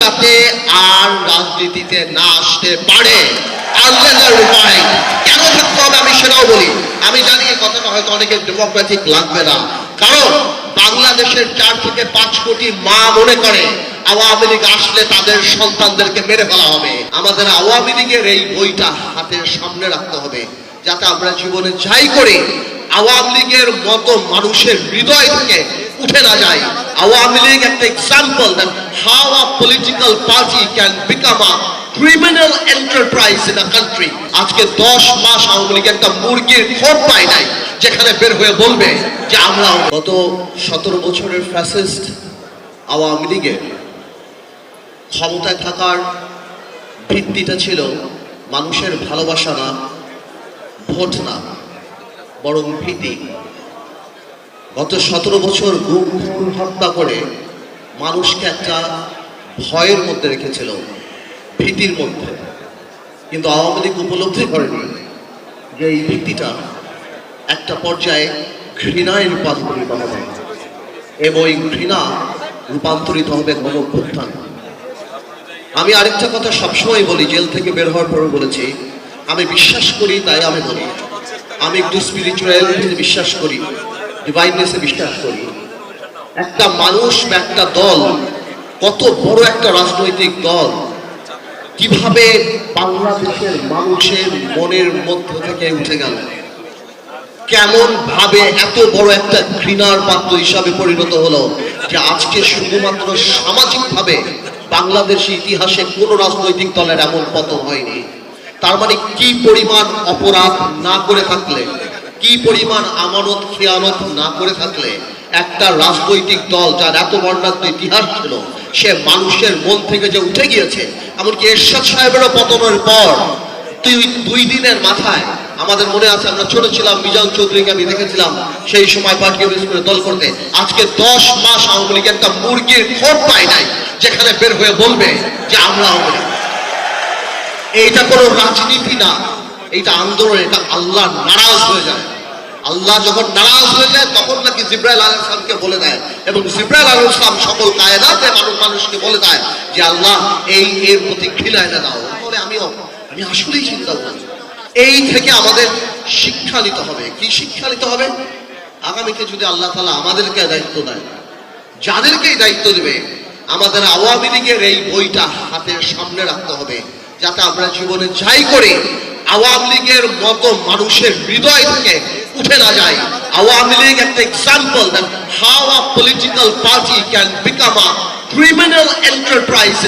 যাতে আর রাজনীতিতে না আসতে পারে। আল্লাহর উপায় কেন থাকতে হবে আমি সেটাও বলি। আমি জানি এই কথাটা হয়তো অনেকের ডেমোক্রেটিক লাগবে না, কারণ বাংলাদেশের 4 থেকে 5 কোটি মা মনে করে আওয়ামী লীগ আসলে তাদের সন্তানদেরকে মেরে ফেলা হবে। আমাদের আওয়ামী লীগের এই বইটা হাতের সামনে রাখতে হবে, যাতে আমরা জীবনে যাই করি আওয়ামী লীগের মতো মানুষের হৃদয় থেকে উঠে না যায়। আওয়ামী লীগ একটা example that how a political party can become a criminal enterprise in a country. আজকে 10 মাস আওয়ামী লীগ একটা মুরগির খোপ পায় নাই যেখানে বের হয়ে বলবে যে আমরা। গত 17 বছরের ফ্যাসিস্ট আওয়ামী লীগের ক্ষমতায় থাকার ভিত্তিটা ছিল মানুষের ভালোবাসা না, ভোট না, বরং ভীতি। গত 17 বছর গুম খুন হত্যা করে মানুষকে একটা ভয়ের মধ্যে রেখেছিল, ভীতির মধ্যে। কিন্তু আওয়ামী লীগ উপলব্ধি করেনি যে এই ভীতিটা একটা পর্যায়ে ঘৃণায় রূপান্তরিত হবে এবং এই ঘৃণা রূপান্তরিত হবে গণঅভ্যুত্থান। আমি আরেকটা কথা সবসময় বলি, জেল থেকে বের হওয়ার পরে বলেছি, আমি বিশ্বাস করি তাই আমি বলি, আমি একটু স্পিরিচুয়ালিটিতে বিশ্বাস করি, ডিভাইননেসে বিশ্বাস করি। একটা মানুষ বা একটা দল, কত বড় একটা রাজনৈতিক দল কিভাবে বাংলাদেশের মানুষের মনের মধ্য থেকে উঠে গেল, কেমন ভাবে এত বড় একটা ঘৃণার পাত্র হিসাবে পরিণত হলো যে আজকে শুধুমাত্র সামাজিকভাবে বাংলাদেশি ইতিহাসে কোন রাজনৈতিক দলের এমন পতন হয়নি। তার মানে কি পরিমাণ অপরাধ না করে থাকলে, কি পরিমাণ আমানত খেয়ানত না করে থাকলে একটা রাজনৈতিক দল যার এত বর্ণাঢ্য ইতিহাস ছিল সে মানুষের মন থেকে যে উঠে গিয়েছে। এমনকি এরশাদ সাহেবেরও পতনের পর 2 দিনের মাথায় আমাদের মনে আছে, আমরা ছোট ছিলাম, মিজান চৌধুরীকে আমি দেখেছিলাম সেই সময় পার্টি অফিস করে দল করতে। আজকে 10 মাস আওয়ামী লীগ একটা মুরগির খোপ পায় নাই যেখানে বের হয়ে বলবে যে আমরা আওয়ামী লীগ। এইটা কোনো রাজনীতি না, এইটা আন্দোলন, এটা আল্লাহ নারাজ হয়ে যায়। আল্লাহ যখন নারাজ হয়ে যায় তখন নাকি জিবরাইল আলাইহিস সালামকে বলে দেয়, এবং জিবরাইল আলাইহিস সালাম সকল কায়নাতে মানুষকে বলে দেয় যে আল্লাহ এর প্রতি ঘৃণা এনে দাও। তাহলে আমি আসলেই চিন্তা করি এই থেকে আমাদের শিক্ষা নিতে হবে। কি শিক্ষা নিতে হবে? আগামীতে যদি আল্লাহ তাআলা আমাদেরকে দায়িত্ব দেয়, যাদেরকেই দায়িত্ব দেবে, আমাদের আওয়ামী লীগের এই বইটা হাতের সামনে রাখতে হবে, যাতে আমরা জীবনে যাই করি আওয়ামী লীগের মতো মানুষের হৃদয় থেকে উঠে না যায়। আওয়ামী লীগ একটা example that how a political party can become a criminal enterprise.